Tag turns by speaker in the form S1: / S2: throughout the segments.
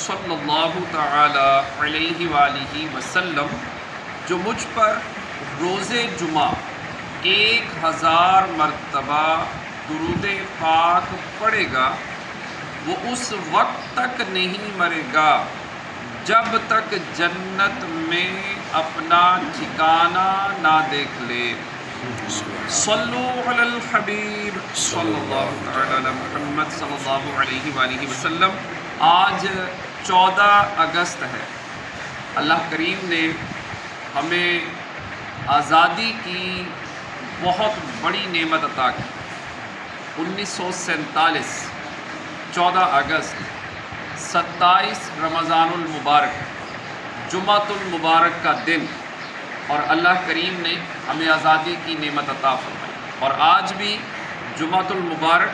S1: صلی اللہ تعالی علیہ وآلہ وسلم جو مجھ پر روز جمعہ 1000 مرتبہ درود پاک پڑھے گا وہ اس وقت تک نہیں مرے گا جب تک جنت میں اپنا ٹھکانہ نہ دیکھ لے۔ صلو علی الحبیب صلی اللہ تعالی علی محمد صلی اللہ علیہ وآلہ وسلم۔ آج 14 اگست ہے۔ اللہ کریم نے ہمیں آزادی کی بہت بڑی نعمت عطا کی۔ 1947 14 اگست 27 رمضان المبارک جمعۃ المبارک کا دن، اور اللہ کریم نے ہمیں آزادی کی نعمت عطا فرمائی، اور آج بھی جمعۃ المبارک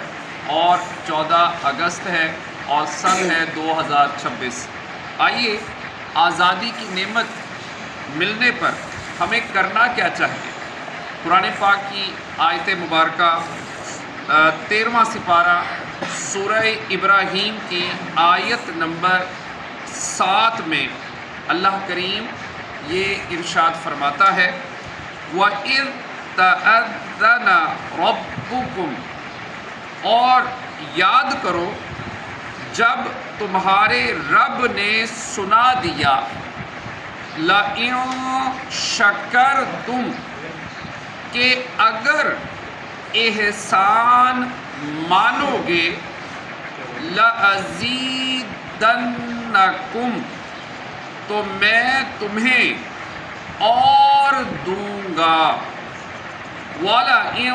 S1: اور 14 اگست ہے اور سن ہے 2026۔ آئیے آزادی کی نعمت ملنے پر ہمیں کرنا کیا چاہیے۔ قرآن پاک کی آیت مبارکہ 13واں سپارہ سورہ ابراہیم کی آیت نمبر 7 میں اللہ کریم یہ ارشاد فرماتا ہے وَإِذْ تَأَذَّنَ رَبُّكُمْ، اور یاد کرو جب تمہارے رب نے سنا دیا، لَئِن شَكَرْتُمْ، کہ اگر احسان مانو گے، لَأَزِيدَنَّكُمْ، تو میں تمہیں اور دوں گا، وَلَئِن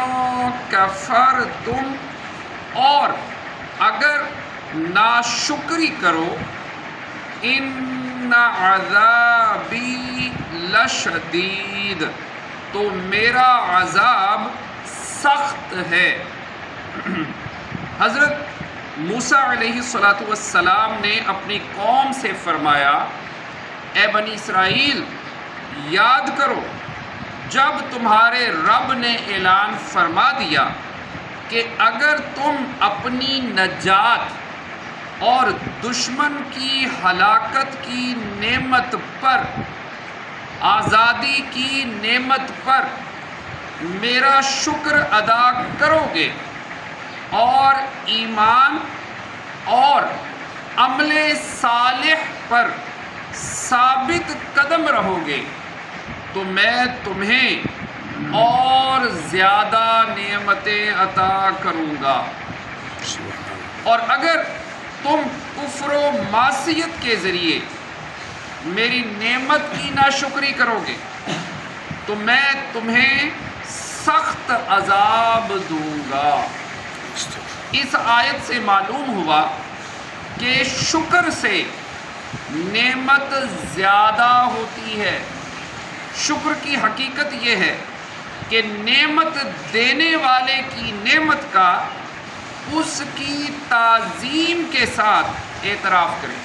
S1: كَفَرْتُمْ، اور اگر ناشکری کرو، إِنَّ عَذَابِي لَشَدِيدٌ، تو میرا عذاب سخت ہے۔ حضرت موسیٰ علیہ السلام نے اپنی قوم سے فرمایا، اے بنی اسرائیل یاد کرو جب تمہارے رب نے اعلان فرما دیا کہ اگر تم اپنی نجات اور دشمن کی ہلاکت کی نعمت پر، آزادی کی نعمت پر میرا شکر ادا کرو گے اور ایمان اور عمل صالح پر ثابت قدم رہو گے تو میں تمہیں اور زیادہ نعمتیں عطا کروں گا، اور اگر تم کفر و معصیت کے ذریعے میری نعمت کی ناشکری کرو گے تو میں تمہیں سخت عذاب دوں گا۔ اس آیت سے معلوم ہوا کہ شکر سے نعمت زیادہ ہوتی ہے۔ شکر کی حقیقت یہ ہے کہ نعمت دینے والے کی نعمت کا اس کی تعظیم کے ساتھ اعتراف کریں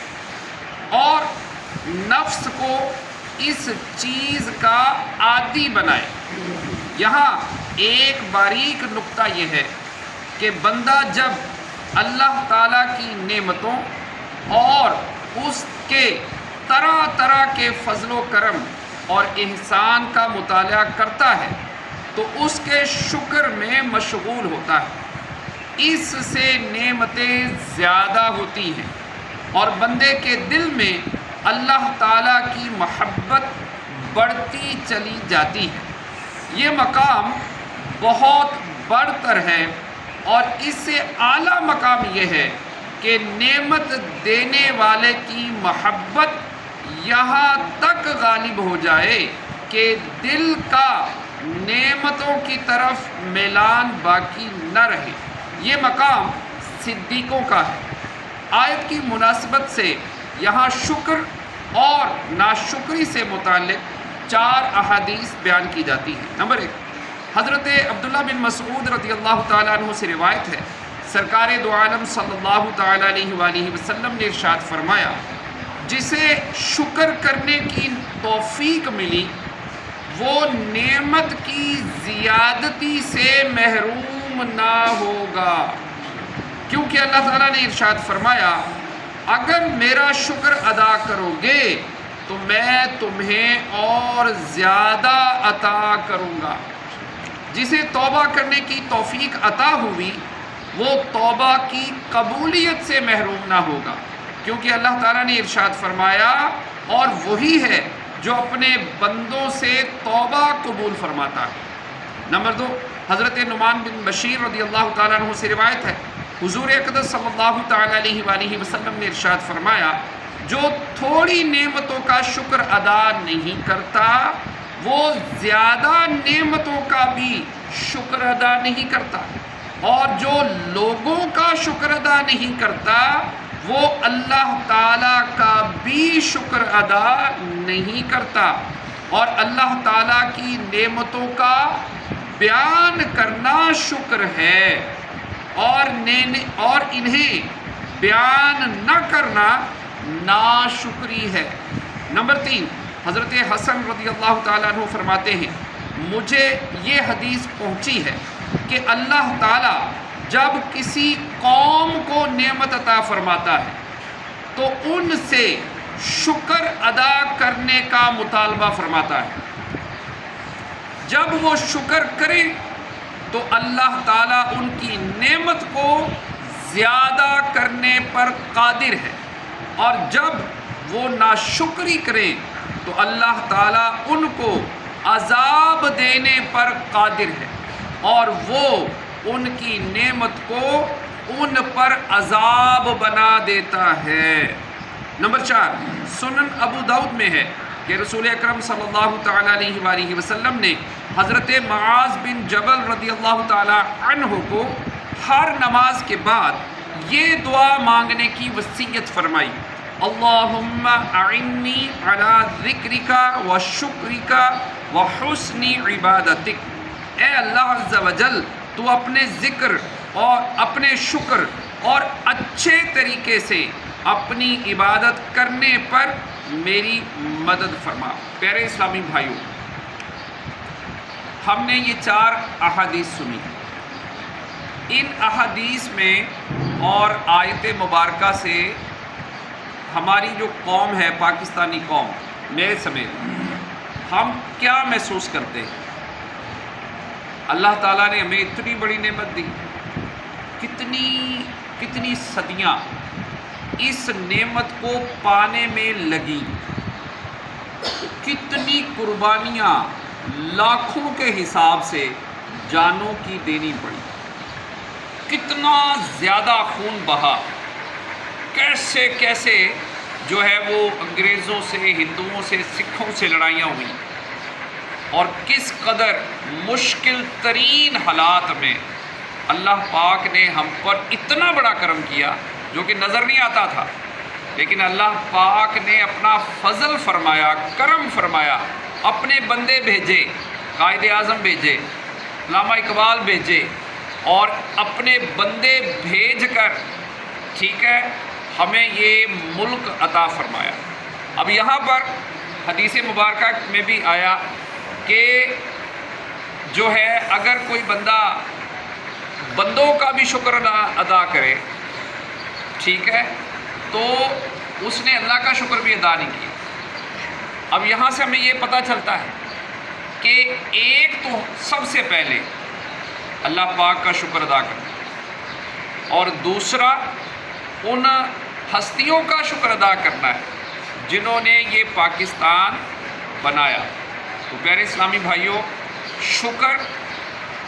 S1: اور نفس کو اس چیز کا عادی بنائے۔ یہاں ایک باریک نقطہ یہ ہے کہ بندہ جب اللہ تعالیٰ کی نعمتوں اور اس کے طرح طرح کے فضل و کرم اور احسان کا مطالعہ کرتا ہے تو اس کے شکر میں مشغول ہوتا ہے، اس سے نعمتیں زیادہ ہوتی ہیں اور بندے کے دل میں اللہ تعالیٰ کی محبت بڑھتی چلی جاتی ہے۔ یہ مقام بہت برتر ہے، اور اس سے اعلیٰ مقام یہ ہے کہ نعمت دینے والے کی محبت یہاں تک غالب ہو جائے کہ دل کا نعمتوں کی طرف میلان باقی نہ رہے۔ یہ مقام صدیقوں کا ہے۔ آیت کی مناسبت سے یہاں شکر اور ناشکری سے متعلق 4 احادیث بیان کی جاتی ہیں۔ نمبر 1، حضرت عبداللہ بن مسعود رضی اللہ تعالیٰ عنہ سے روایت ہے، سرکار دو عالم صلی اللہ تعالیٰ علیہ وآلہ وسلم نے ارشاد فرمایا، جسے شکر کرنے کی توفیق ملی وہ نعمت کی زیادتی سے محروم نہ ہوگا، کیونکہ اللہ تعالیٰ نے ارشاد فرمایا اگر میرا شکر ادا کرو گے تو میں تمہیں اور زیادہ عطا کروں گا۔ جسے توبہ کرنے کی توفیق عطا ہوئی وہ توبہ کی قبولیت سے محروم نہ ہوگا، کیونکہ اللہ تعالیٰ نے ارشاد فرمایا اور وہی ہے جو اپنے بندوں سے توبہ قبول فرماتا ہے۔ نمبر 2، حضرت نعمان بن بشیر رضی اللہ تعالیٰ عنہ سے روایت ہے، حضور اقدس صلی اللہ تعالیٰ علیہ وآلہ وسلم نے ارشاد فرمایا، جو تھوڑی نعمتوں کا شکر ادا نہیں کرتا وہ زیادہ نعمتوں کا بھی شکر ادا نہیں کرتا، اور جو لوگوں کا شکر ادا نہیں کرتا وہ اللہ تعالیٰ کا بھی شکر ادا نہیں کرتا۔ اور اللہ تعالیٰ کی نعمتوں کا بیان کرنا شکر ہے، اور انہیں بیان نہ کرنا ناشکری ہے۔ نمبر 3، حضرت حسن رضی اللہ تعالیٰ عنہ فرماتے ہیں، مجھے یہ حدیث پہنچی ہے کہ اللہ تعالیٰ جب کسی قوم کو نعمت عطا فرماتا ہے تو ان سے شکر ادا کرنے کا مطالبہ فرماتا ہے۔ جب وہ شکر کرے تو اللہ تعالیٰ ان کی نعمت کو زیادہ کرنے پر قادر ہے، اور جب وہ ناشکری کریں تو اللہ تعالیٰ ان کو عذاب دینے پر قادر ہے، اور وہ ان کی نعمت کو ان پر عذاب بنا دیتا ہے۔ نمبر 4، سنن ابو داؤد میں ہے کہ رسول اکرم صلی اللہ تعالیٰ علیہ وآلہ وسلم نے حضرت معاذ بن جبل رضی اللہ تعالیٰ عنہ کو ہر نماز کے بعد یہ دعا مانگنے کی وصیت فرمائی، اللہم اعنی علی ذکرک و شکرک و حسن عبادتک۔ اے اللہ عز و جل، تو اپنے ذکر اور اپنے شکر اور اچھے طریقے سے اپنی عبادت کرنے پر میری مدد فرما۔ پیارے اسلامی بھائیوں، ہم نے یہ 4 احادیث سنی۔ ان احادیث میں اور آیت مبارکہ سے ہماری جو قوم ہے، پاکستانی قوم میرے سمیت، ہم کیا محسوس کرتے ہیں؟ اللہ تعالیٰ نے ہمیں اتنی بڑی نعمت دی، کتنی صدیاں اس نعمت کو پانے میں لگی، کتنی قربانیاں لاکھوں کے حساب سے جانوں کی دینی پڑی، کتنا زیادہ خون بہا، کیسے کیسے جو ہے وہ انگریزوں سے، ہندوؤں سے، سکھوں سے لڑائیاں ہوئیں، اور کس قدر مشکل ترین حالات میں اللہ پاک نے ہم پر اتنا بڑا کرم کیا جو کہ نظر نہیں آتا تھا، لیکن اللہ پاک نے اپنا فضل فرمایا، کرم فرمایا، اپنے بندے بھیجے، قائد اعظم بھیجے، علامہ اقبال بھیجے، اور اپنے بندے بھیج کر ٹھیک ہے ہمیں یہ ملک عطا فرمایا۔ اب یہاں پر حدیث مبارکہ میں بھی آیا کہ جو ہے اگر کوئی بندہ بندوں کا بھی شکر ادا کرے ٹھیک ہے تو اس نے اللہ کا شکر بھی ادا نہیں کیا۔ اب یہاں سے ہمیں یہ پتہ چلتا ہے کہ ایک تو سب سے پہلے اللہ پاک کا شکر ادا کرنا، اور دوسرا ان ہستیوں کا شکر ادا کرنا ہے جنہوں نے یہ پاکستان بنایا۔ تو پیارے اسلامی بھائیوں، شکر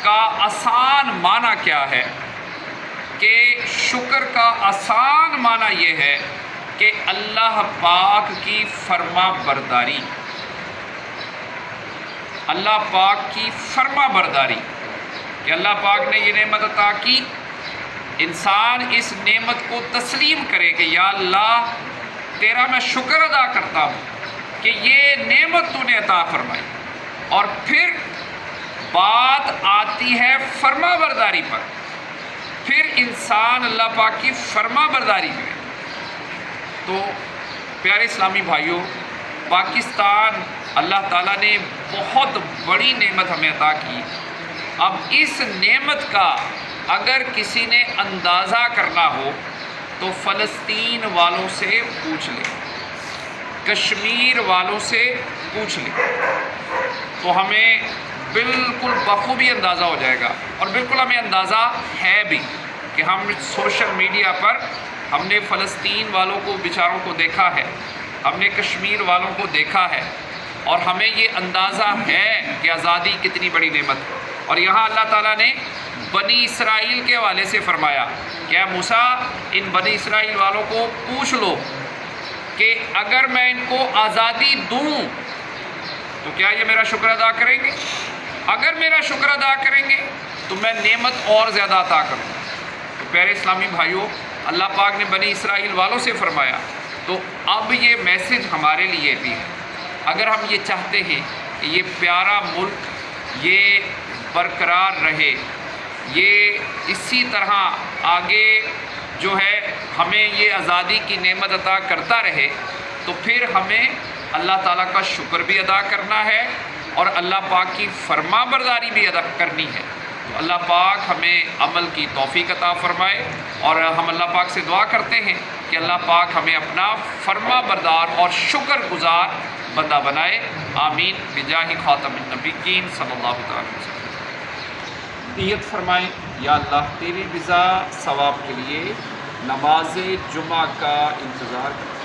S1: کا آسان معنی کیا ہے؟ کہ شکر کا آسان معنی یہ ہے کہ اللہ پاک کی فرما برداری، اللہ پاک کی فرما برداری، کہ اللہ پاک نے یہ نعمت عطا کی، انسان اس نعمت کو تسلیم کرے کہ یا اللہ تیرا میں شکر ادا کرتا ہوں کہ یہ نعمت تو نے عطا فرمائی، اور پھر بات آتی ہے فرما برداری پر، پھر انسان اللہ پاک کی فرما برداری کرے۔ تو پیارے اسلامی بھائیوں، پاکستان اللہ تعالیٰ نے بہت بڑی نعمت ہمیں عطا کی۔ اب اس نعمت کا اگر کسی نے اندازہ کرنا ہو تو فلسطین والوں سے پوچھ لے، کشمیر والوں سے پوچھ لے، تو ہمیں بالکل بخوبی اندازہ ہو جائے گا، اور بالکل ہمیں اندازہ ہے بھی کہ ہم سوشل میڈیا پر ہم نے فلسطین والوں کو بیچاروں کو دیکھا ہے، ہم نے کشمیر والوں کو دیکھا ہے، اور ہمیں یہ اندازہ ہے کہ آزادی کتنی بڑی نعمت ہے۔ اور یہاں اللہ تعالیٰ نے بنی اسرائیل کے حوالے سے فرمایا کہ اے موسیٰ ان بنی اسرائیل والوں کو پوچھ لو کہ اگر میں ان کو آزادی دوں تو کیا یہ میرا شکر ادا کریں گے؟ اگر میرا شکر ادا کریں گے تو میں نعمت اور زیادہ عطا کروں۔ تو پیارے اسلامی بھائیوں، اللہ پاک نے بنی اسرائیل والوں سے فرمایا، تو اب یہ میسج ہمارے لیے بھی ہے۔ اگر ہم یہ چاہتے ہیں کہ یہ پیارا ملک یہ برقرار رہے، یہ اسی طرح آگے جو ہے ہمیں یہ آزادی کی نعمت عطا کرتا رہے، تو پھر ہمیں اللہ تعالیٰ کا شکر بھی ادا کرنا ہے اور اللہ پاک کی فرما برداری بھی ادا کرنی ہے۔ تو اللہ پاک ہمیں عمل کی توفیق عطا فرمائے، اور ہم اللہ پاک سے دعا کرتے ہیں کہ اللہ پاک ہمیں اپنا فرما بردار اور شکر گزار بندہ بنائے۔ آمین بجاہ خاتم النبیین صلی اللہ تعالی وسلم۔ نیت فرمائیں، یا اللہ تیری رضا ثواب کے لیے نماز جمعہ کا انتظار کرتے